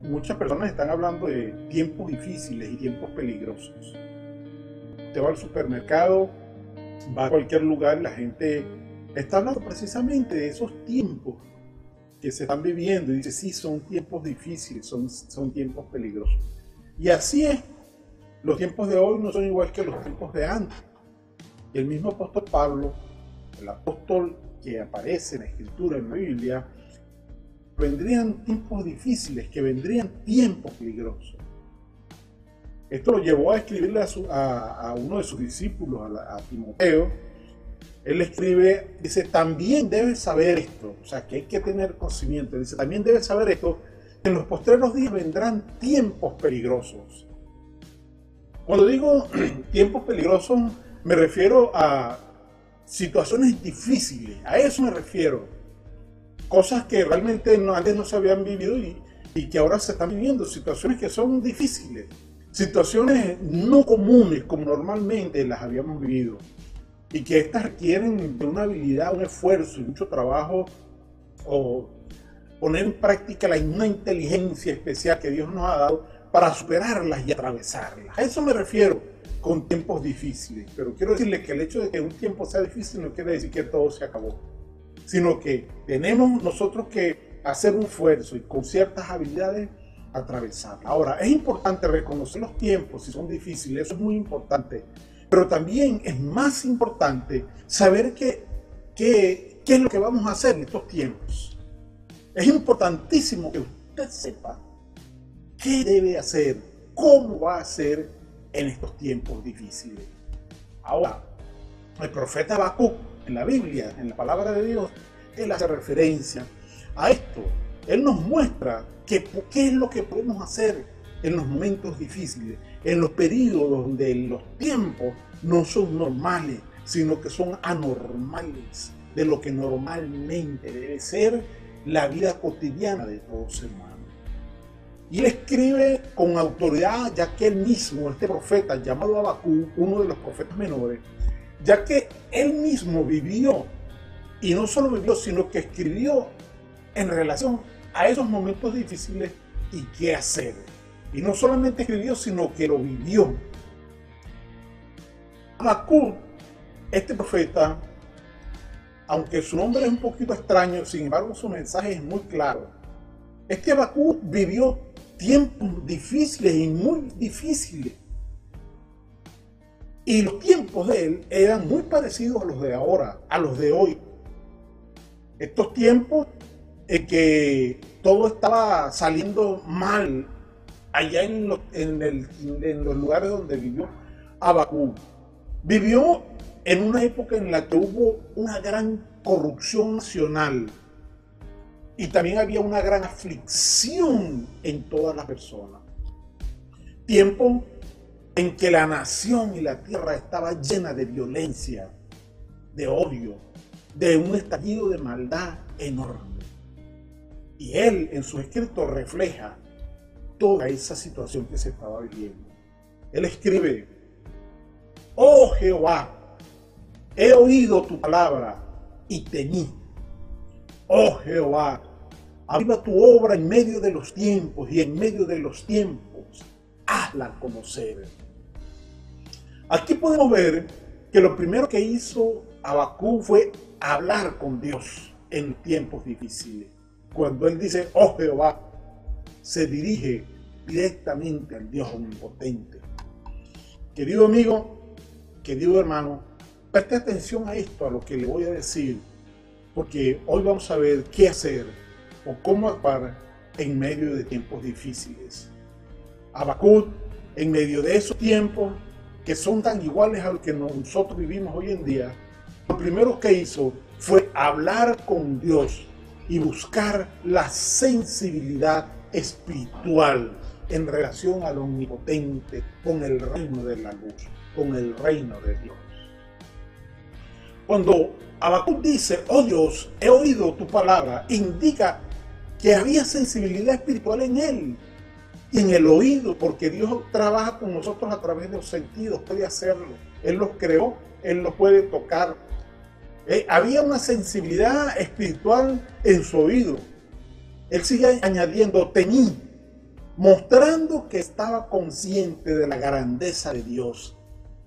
Muchas personas están hablando de tiempos difíciles y tiempos peligrosos. Usted va al supermercado, va a cualquier lugar y la gente está hablando precisamente de esos tiempos que se están viviendo y dice, sí, son tiempos difíciles, son tiempos peligrosos. Y así es, los tiempos de hoy no son igual que los tiempos de antes. Y el mismo apóstol Pablo, el apóstol que aparece en la Escritura, en la Biblia, vendrían tiempos difíciles, que vendrían tiempos peligrosos. Esto lo llevó a escribirle a uno de sus discípulos, a Timoteo. Él escribe, dice, también debes saber esto, o sea, que hay que tener conocimiento. Dice, también debes saber esto, que en los postreros días vendrán tiempos peligrosos. Cuando digo tiempos peligrosos, me refiero a situaciones difíciles, a eso me refiero. Cosas que realmente antes no se habían vivido y que ahora se están viviendo, situaciones que son difíciles, situaciones no comunes como normalmente las habíamos vivido y que estas requieren de una habilidad, un esfuerzo y mucho trabajo o poner en práctica una inteligencia especial que Dios nos ha dado para superarlas y atravesarlas. A eso me refiero con tiempos difíciles, pero quiero decirle que el hecho de que un tiempo sea difícil no quiere decir que todo se acabó, sino que tenemos nosotros que hacer un esfuerzo y con ciertas habilidades atravesarla. Ahora, es importante reconocer los tiempos si son difíciles, eso es muy importante, pero también es más importante saber qué es lo que vamos a hacer en estos tiempos. Es importantísimo que usted sepa qué debe hacer, cómo va a hacer en estos tiempos difíciles. Ahora, el profeta Habacuc, en la Biblia, en la palabra de Dios, él hace referencia a esto. Él nos muestra qué es lo que podemos hacer en los momentos difíciles, en los periodos donde los tiempos no son normales, sino que son anormales de lo que normalmente debe ser la vida cotidiana de todo ser humano. Y él escribe con autoridad, ya que él mismo, este profeta llamado Habacuc, uno de los profetas menores, ya que él mismo vivió, y no solo vivió, sino que escribió en relación a esos momentos difíciles y qué hacer. Y no solamente escribió, sino que lo vivió. Habacuc, este profeta, aunque su nombre es un poquito extraño, sin embargo su mensaje es muy claro. Este Habacuc vivió tiempos difíciles y muy difíciles. Y los tiempos de él eran muy parecidos a los de ahora, a los de hoy. Estos tiempos en que todo estaba saliendo mal allá en los lugares donde vivió Habacuc. Vivió en una época en la que hubo una gran corrupción nacional y también había una gran aflicción en todas las personas. Tiempo en que la nación y la tierra estaba llena de violencia, de odio, de un estallido de maldad enorme. Y él en sus escritos refleja toda esa situación que se estaba viviendo. Él escribe, oh Jehová, he oído tu palabra y temí. Oh Jehová, aviva tu obra en medio de los tiempos y en medio de los tiempos hazla conocer. Aquí podemos ver que lo primero que hizo Habacuc fue hablar con Dios en tiempos difíciles. Cuando él dice, oh Jehová, se dirige directamente al Dios omnipotente. Querido amigo, querido hermano, preste atención a esto, a lo que le voy a decir, porque hoy vamos a ver qué hacer o cómo actuar en medio de tiempos difíciles. Habacuc, en medio de esos tiempos que son tan iguales a lo que nosotros vivimos hoy en día, lo primero que hizo fue hablar con Dios y buscar la sensibilidad espiritual en relación al omnipotente, con el reino de la luz, con el reino de Dios. Cuando Habacuc dice, oh Dios, he oído tu palabra, indica que había sensibilidad espiritual en él y en el oído, porque Dios trabaja con nosotros a través de los sentidos, puede hacerlo. Él los creó, Él los puede tocar. Había una sensibilidad espiritual en su oído. Él sigue añadiendo, temí. mostrando que estaba consciente de la grandeza de Dios.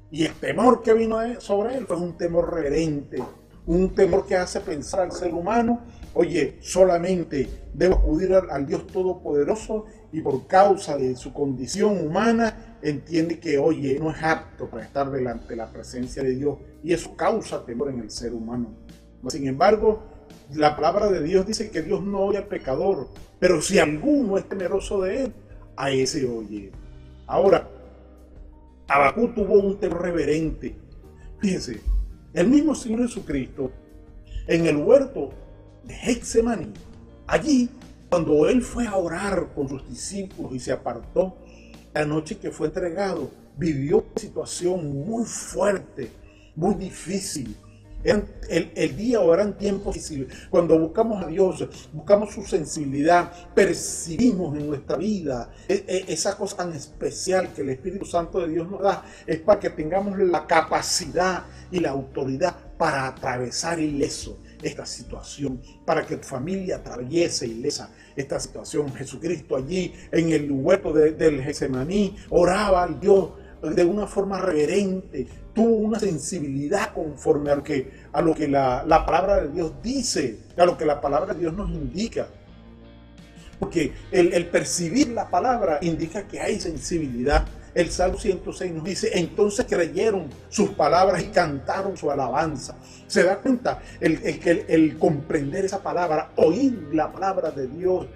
Y el temor que vino sobre él fue un temor reverente, un temor que hace pensar al ser humano, oye, solamente debo acudir al Dios Todopoderoso, y por causa de su condición humana entiende que, oye, no es apto para estar delante de la presencia de Dios, y eso causa temor en el ser humano. Sin embargo, la palabra de Dios dice que Dios no oye al pecador, pero si alguno es temeroso de él, a ese oye. Ahora, Habacuc tuvo un temor reverente. Fíjense, el mismo Señor Jesucristo en el huerto de Getsemaní, allí cuando él fue a orar con sus discípulos y se apartó, la noche que fue entregado, vivió una situación muy fuerte, muy difícil. El día o eran tiempos difíciles. Cuando buscamos a Dios, buscamos su sensibilidad, percibimos en nuestra vida esa cosa tan especial que el Espíritu Santo de Dios nos da, es para que tengamos la capacidad y la autoridad para atravesar ileso esta situación, para que tu familia atraviese ilesa esta situación. Jesucristo allí en el huerto del Getsemaní oraba al Dios de una forma reverente, tuvo una sensibilidad conforme a lo que la palabra de Dios dice, a lo que la palabra de Dios nos indica. Porque el percibir la palabra indica que hay sensibilidad. El Salmo 106 nos dice, entonces creyeron sus palabras y cantaron su alabanza. ¿Se da cuenta? El comprender esa palabra, oír la palabra de Dios,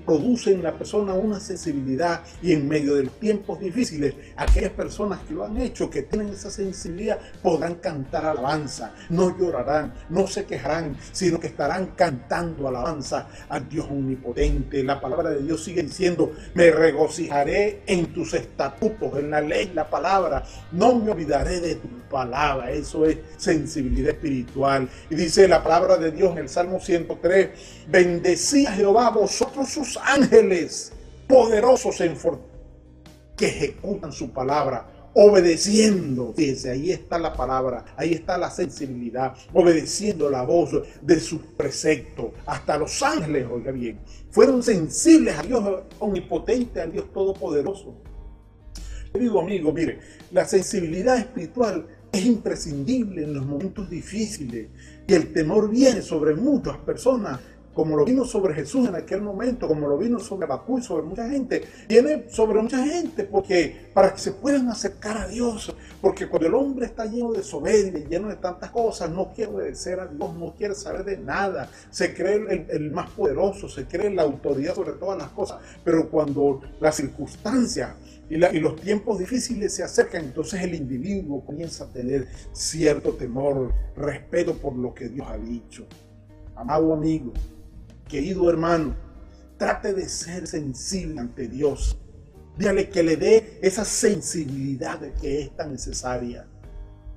produce en la persona una sensibilidad, y en medio de los tiempos difíciles, aquellas personas que lo han hecho, que tienen esa sensibilidad, podrán cantar alabanza, no llorarán, no se quejarán, sino que estarán cantando alabanza al Dios omnipotente. La palabra de Dios sigue diciendo, me regocijaré en tus estatutos, en la ley, la palabra, no me olvidaré de tu palabra. Eso es sensibilidad espiritual. Y dice la palabra de Dios en el Salmo 103, bendecid a Jehová vosotros sus ángeles poderosos que ejecutan su palabra, obedeciendo. Fíjense, ahí está la palabra, ahí está la sensibilidad, obedeciendo la voz de sus preceptos. Hasta los ángeles, oiga bien, fueron sensibles a Dios omnipotente, al Dios todopoderoso. Yo digo, amigo, mire, la sensibilidad espiritual es imprescindible en los momentos difíciles, y el temor viene sobre muchas personas, como lo vino sobre Jesús en aquel momento, como lo vino sobre Habacuc y sobre mucha gente. Viene sobre mucha gente porque para que se puedan acercar a Dios, porque cuando el hombre está lleno de soberbia, lleno de tantas cosas, no quiere obedecer a Dios, no quiere saber de nada, se cree el más poderoso, se cree la autoridad sobre todas las cosas, pero cuando las circunstancias y los tiempos difíciles se acercan, entonces el individuo comienza a tener cierto temor, respeto por lo que Dios ha dicho. Amado amigo, querido hermano, trate de ser sensible ante Dios. Dígale que le dé esa sensibilidad que es tan necesaria.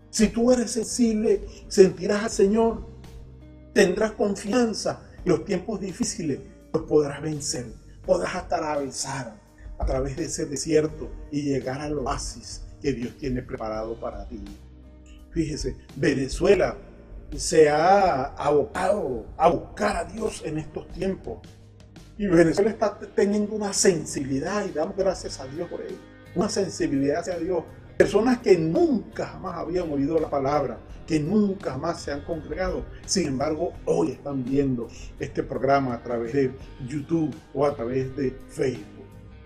Si tú eres sensible, sentirás al Señor, tendrás confianza. En los tiempos difíciles los podrás vencer, podrás atravesar a través de ese desierto y llegar al oasis que Dios tiene preparado para ti. Fíjese, Venezuela se ha abocado a buscar a Dios en estos tiempos. Y Venezuela está teniendo una sensibilidad, y damos gracias a Dios por ello. Una sensibilidad hacia Dios. Personas que nunca jamás habían oído la palabra, que nunca jamás se han congregado. Sin embargo, hoy están viendo este programa a través de YouTube o a través de Facebook.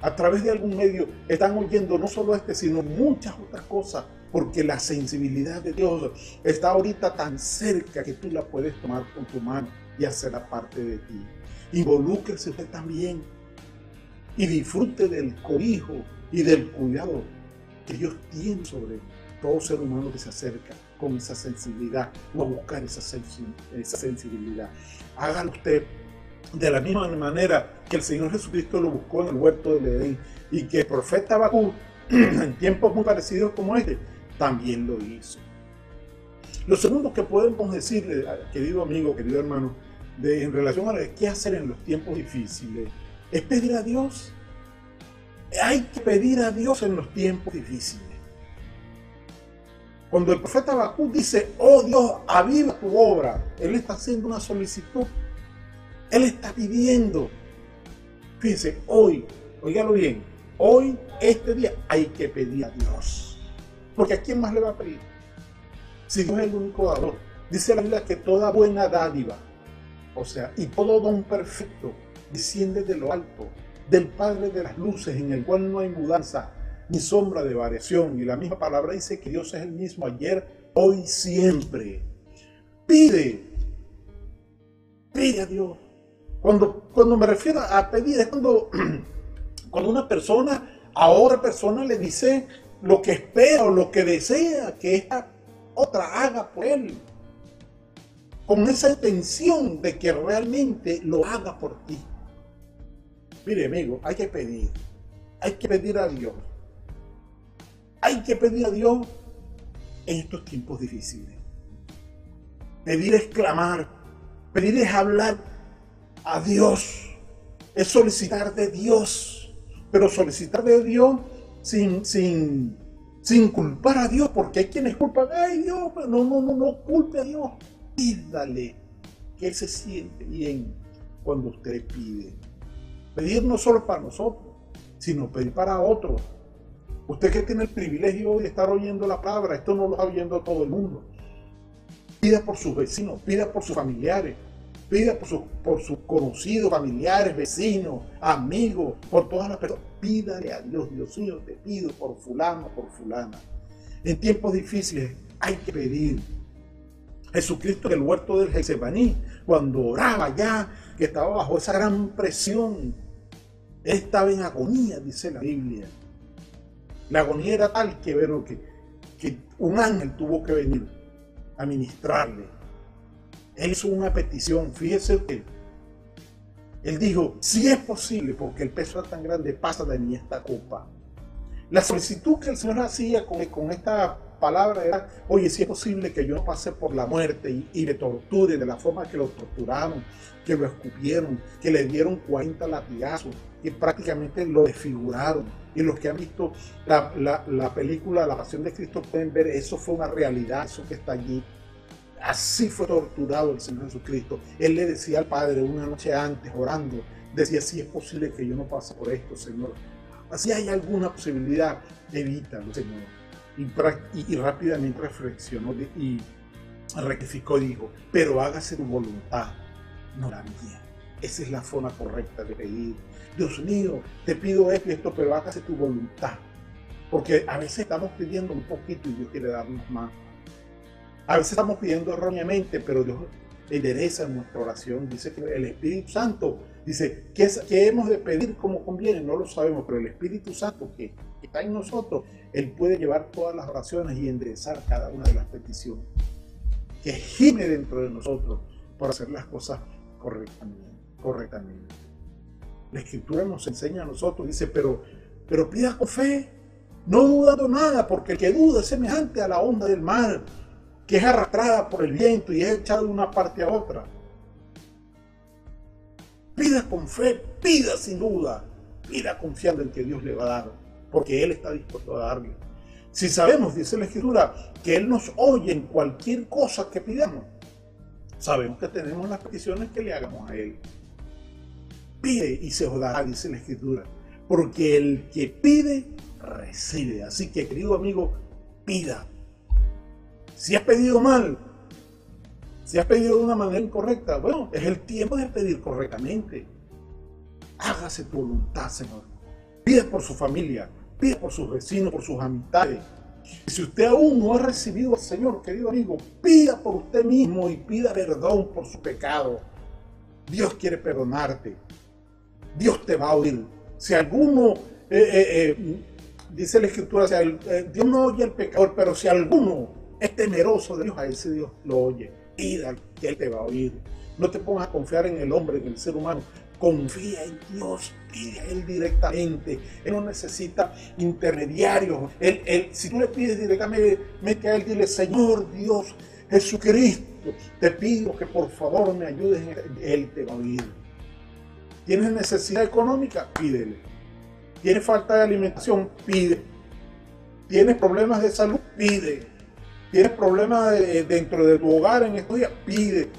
A través de algún medio están oyendo no solo sino muchas otras cosas, porque la sensibilidad de Dios está ahorita tan cerca que tú la puedes tomar con tu mano y hacerla parte de ti. Involúcrese usted también y disfrute del cobijo y del cuidado que Dios tiene sobre todo ser humano que se acerca con esa sensibilidad o a buscar esa sensibilidad. Hágalo usted de la misma manera que el Señor Jesucristo lo buscó en el huerto del Edén, y que el profeta Habacuc en tiempos muy parecidos como este también lo hizo. Lo segundo que podemos decirle, querido amigo, querido hermano, en relación a qué hacer en los tiempos difíciles, es pedir a Dios. Hay que pedir a Dios en los tiempos difíciles. Cuando el profeta Habacuc dice, oh Dios, aviva tu obra, él está haciendo una solicitud. Él está pidiendo. Fíjense, hoy óigalo bien, hoy, este día, hay que pedir a Dios. Porque ¿a quién más le va a pedir? Si Dios es el único dador. Dice la Biblia que toda buena dádiva, o sea, y todo don perfecto, desciende de lo alto, del Padre de las luces, en el cual no hay mudanza ni sombra de variación. Y la misma palabra dice que Dios es el mismo ayer, hoy, siempre. Pide a Dios. Cuando me refiero a pedir, es cuando una persona a otra persona le dice lo que espera o lo que desea que esta otra haga por él, con esa intención de que realmente lo haga por ti. Mire, amigo, hay que pedir a Dios. Hay que pedir a Dios en estos tiempos difíciles. Pedir es clamar, pedir es hablar a Dios, es solicitar de Dios, pero solicitar de Dios sin culpar a Dios, porque hay quienes culpan, ay Dios, pero no culpe a Dios. Pídale, que Él se siente bien cuando usted pide. Pedir no solo para nosotros, sino pedir para otros. Usted que tiene el privilegio de estar oyendo la palabra, esto no lo está oyendo todo el mundo. Pida por sus vecinos, pida por sus familiares, pida por sus conocidos, familiares, vecinos, amigos, por todas las personas. Pídale a Dios, Dios mío, te pido por fulano, por fulana. En tiempos difíciles hay que pedir. Jesucristo en el huerto del Getsemaní, cuando oraba ya, que estaba bajo esa gran presión, Él estaba en agonía, dice la Biblia. La agonía era tal que un ángel tuvo que venir a ministrarle. Él hizo una petición, fíjese que él dijo, si es posible, porque el peso era tan grande, pasa de mí esta copa. La solicitud que el Señor hacía con esta palabra era, oye, si es posible que yo no pase por la muerte y le torturen de la forma que lo torturaron, que lo escupieron, que le dieron 40 latigazos, que prácticamente lo desfiguraron. Y los que han visto la película La Pasión de Cristo pueden ver, eso fue una realidad, eso que está allí. Así fue torturado el Señor Jesucristo. Él le decía al Padre una noche antes, orando, decía, si es posible que yo no pase por esto, Señor. Si hay alguna posibilidad, evítalo, Señor. Y rápidamente reflexionó y rectificó y dijo, pero hágase tu voluntad, no la mía. Esa es la forma correcta de pedir. Dios mío, te pido esto y esto, pero hágase tu voluntad. Porque a veces estamos pidiendo un poquito y Dios quiere darnos más. A veces estamos pidiendo erróneamente, pero Dios endereza nuestra oración. Dice que el Espíritu Santo, dice, ¿qué hemos de pedir como conviene? No lo sabemos, pero el Espíritu Santo que está en nosotros, Él puede llevar todas las oraciones y enderezar cada una de las peticiones que gime dentro de nosotros para hacer las cosas correctamente. La Escritura nos enseña a nosotros, dice, pero pida con fe, no dudando nada, porque el que duda es semejante a la onda del mar, que es arrastrada por el viento y es echada de una parte a otra. Pida con fe, pida sin duda, pida confiando en que Dios le va a dar, porque Él está dispuesto a darle. Si sabemos, dice la Escritura, que Él nos oye en cualquier cosa que pidamos, sabemos que tenemos las peticiones que le hagamos a Él. Pide y se os dará, dice la Escritura, porque el que pide, recibe. Así que, querido amigo, pida. Si has pedido mal, si has pedido de una manera incorrecta, bueno, es el tiempo de pedir correctamente. Hágase tu voluntad, Señor. Pide por su familia, pide por sus vecinos, por sus amistades. Y si usted aún no ha recibido al Señor, querido amigo, pida por usted mismo y pida perdón por su pecado. Dios quiere perdonarte. Dios te va a oír. Si alguno, dice la Escritura, Dios no oye al pecador, pero si alguno es temeroso de Dios, a ese Dios lo oye. Pida que Él te va a oír. No te pongas a confiar en el hombre, en el ser humano. Confía en Dios, pide a Él directamente. Él no necesita intermediarios. Si tú le pides directamente a Él, dile, Señor Dios Jesucristo, te pido que por favor me ayudes. Él te va a oír. ¿Tienes necesidad económica? Pídele. ¿Tienes falta de alimentación? Pide. ¿Tienes problemas de salud? Pide. ¿Tienes problemas dentro de tu hogar en estos días? Pide.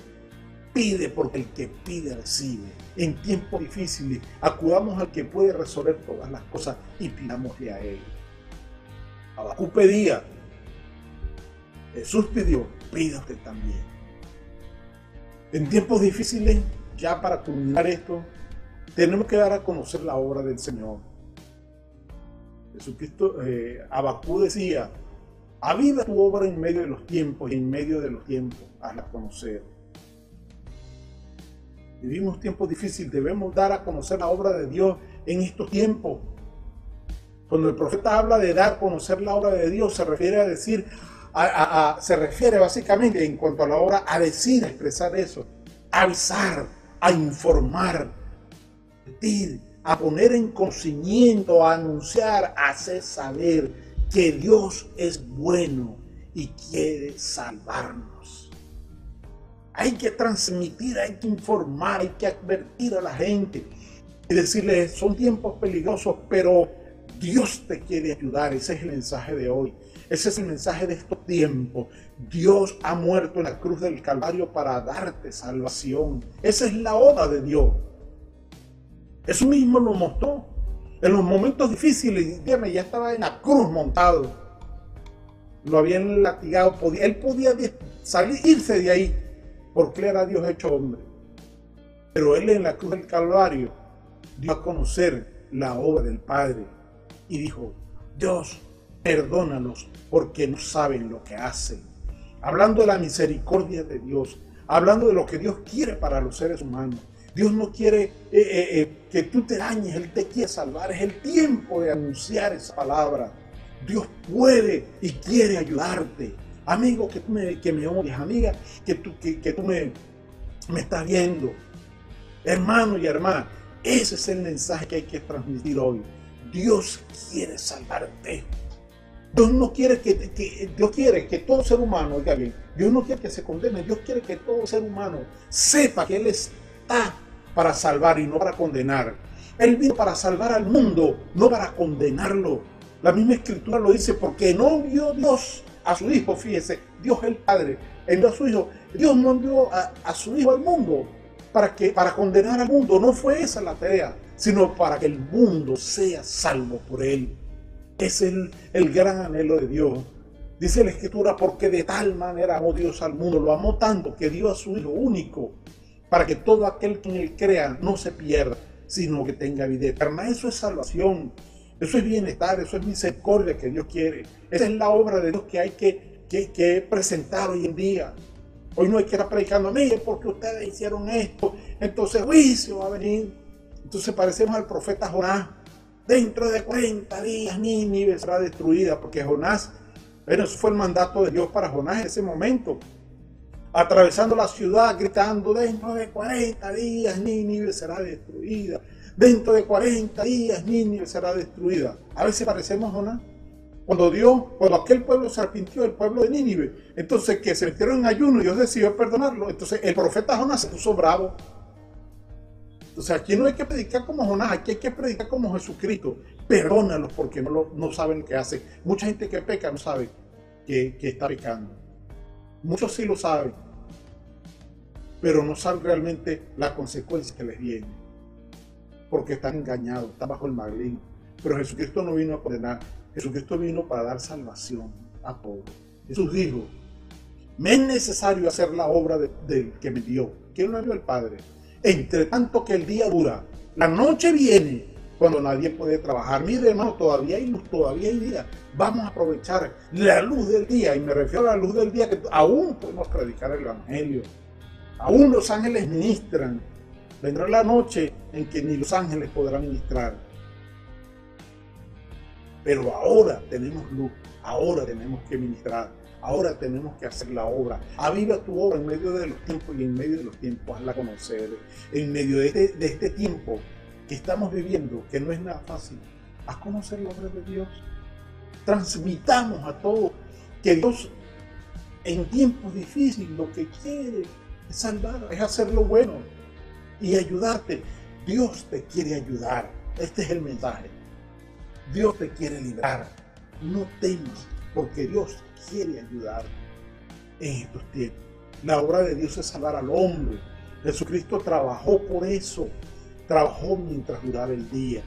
Pide porque el que pide recibe. En tiempos difíciles, acudamos al que puede resolver todas las cosas y pidámosle a Él. Habacuc pedía, Jesús pidió, pida usted también. En tiempos difíciles, ya para culminar esto, tenemos que dar a conocer la obra del Señor. Jesucristo, Habacuc decía, aviva tu obra en medio de los tiempos y en medio de los tiempos, hazla conocer. Vivimos tiempos difíciles, debemos dar a conocer la obra de Dios en estos tiempos. Cuando el profeta habla de dar a conocer la obra de Dios, se refiere a decir, se refiere básicamente en cuanto a la obra, a decir, a expresar eso, a avisar, a informar, a poner en conocimiento, a anunciar, a hacer saber que Dios es bueno y quiere salvarnos. Hay que transmitir, hay que informar, hay que advertir a la gente y decirles, son tiempos peligrosos, pero Dios te quiere ayudar. Ese es el mensaje de hoy. Ese es el mensaje de estos tiempos. Dios ha muerto en la cruz del Calvario para darte salvación. Esa es la obra de Dios. Eso mismo lo mostró. En los momentos difíciles, dígame, ya estaba en la cruz montado. Lo habían latigado. Él podía salir, irse de ahí, porque era Dios hecho hombre. Pero él en la cruz del Calvario dio a conocer la obra del Padre y dijo, Dios, perdónalos porque no saben lo que hacen. Hablando de la misericordia de Dios, hablando de lo que Dios quiere para los seres humanos. Dios no quiere que tú te dañes, Él te quiere salvar. Es el tiempo de anunciar esa palabra. Dios puede y quiere ayudarte. Amigo que me oyes, amiga que tú me estás viendo, hermano y hermana, ese es el mensaje que hay que transmitir hoy. Dios quiere salvarte. Dios no quiere Dios quiere que todo ser humano, oiga bien, Dios no quiere que se condene, Dios quiere que todo ser humano sepa que Él está para salvar y no para condenar. Él vino para salvar al mundo, no para condenarlo. La misma Escritura lo dice, porque no envió Dios a su Hijo, fíjese, Dios el Padre envió a su Hijo. Dios no envió a su Hijo al mundo para condenar al mundo. No fue esa la tarea, sino para que el mundo sea salvo por Él. Es el gran anhelo de Dios. Dice la Escritura, porque de tal manera amó Dios al mundo, lo amó tanto que dio a su Hijo único, para que todo aquel que en Él crea no se pierda, sino que tenga vida eterna. Eso es salvación. Eso es bienestar, eso es misericordia que Dios quiere. Esa es la obra de Dios que hay que presentar hoy en día. Hoy no hay que estar predicando, mire, porque ustedes hicieron esto, entonces juicio va a venir. Entonces parecemos al profeta Jonás. Dentro de 40 días Nínive será destruida, porque Jonás, bueno, eso fue el mandato de Dios para Jonás en ese momento. Atravesando la ciudad, gritando, dentro de 40 días Nínive será destruida. Dentro de 40 días Nínive será destruida. A veces parecemos a Jonás. Cuando aquel pueblo se arrepintió, el pueblo de Nínive, entonces que se metieron en ayuno y Dios decidió perdonarlo. Entonces el profeta Jonás se puso bravo. Entonces aquí no hay que predicar como Jonás, aquí hay que predicar como Jesucristo. Perdónalos porque no saben lo que hacen. Mucha gente que peca no sabe que está pecando. Muchos sí lo saben, pero no saben realmente la consecuencia que les viene, porque están engañados, están bajo el maligno. Pero Jesucristo no vino a condenar, Jesucristo vino para dar salvación a todos. Jesús dijo, me es necesario hacer la obra del que me dio. ¿Quién me dio? El Padre. Entre tanto que el día dura, la noche viene cuando nadie puede trabajar. Mire, hermano, todavía hay luz, todavía hay día. Vamos a aprovechar la luz del día, y me refiero a la luz del día que aún podemos predicar el Evangelio. Aún los ángeles ministran. Vendrá la noche en que ni los ángeles podrán ministrar. Pero ahora tenemos luz, ahora tenemos que ministrar, ahora tenemos que hacer la obra. Aviva tu obra en medio de los tiempos, y en medio de los tiempos hazla conocer. En medio de este tiempo que estamos viviendo, que no es nada fácil, haz conocer la obra de Dios. Transmitamos a todos que Dios en tiempos difíciles lo que quiere es salvar, es hacer lo bueno y ayudarte. Dios te quiere ayudar. Este es el mensaje. Dios te quiere librar. No temas, porque Dios quiere ayudar en estos tiempos. La obra de Dios es salvar al hombre. Jesucristo trabajó por eso, trabajó mientras duraba el día.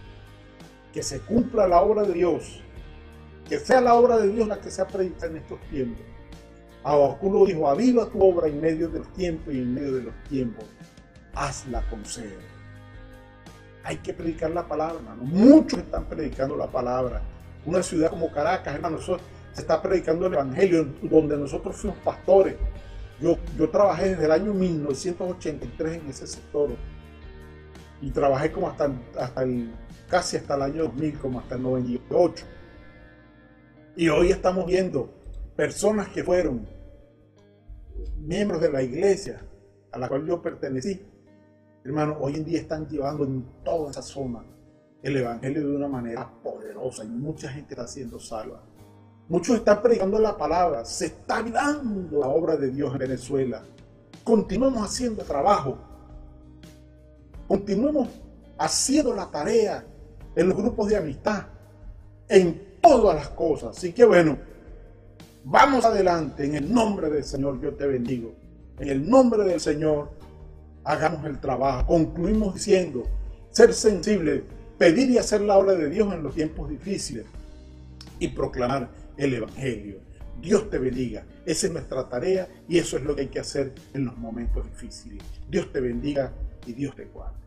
Que se cumpla la obra de Dios, que sea la obra de Dios la que sea predicada en estos tiempos. Habacuc dijo: aviva tu obra en medio del tiempo y en medio de los tiempos, hazla conocer. Hay que predicar la palabra, hermano. Muchos están predicando la palabra. Una ciudad como Caracas, hermano, se está predicando el evangelio, donde nosotros fuimos pastores. Yo trabajé desde el año 1983 en ese sector y trabajé como casi hasta el año 2000, como hasta el 98. Y hoy estamos viendo personas que fueron miembros de la iglesia a la cual yo pertenecí, hermano, hoy en día están llevando en toda esa zona el evangelio de una manera poderosa y mucha gente está siendo salva. Muchos están predicando la palabra, se está dando la obra de Dios en Venezuela. Continuemos haciendo trabajo, continuemos haciendo la tarea en los grupos de amistad, en todas las cosas. Así que bueno, vamos adelante, en el nombre del Señor yo te bendigo. En el nombre del Señor hagamos el trabajo. Concluimos diciendo: ser sensible, pedir y hacer la obra de Dios en los tiempos difíciles y proclamar el evangelio. Dios te bendiga. Esa es nuestra tarea y eso es lo que hay que hacer en los momentos difíciles. Dios te bendiga y Dios te guarde.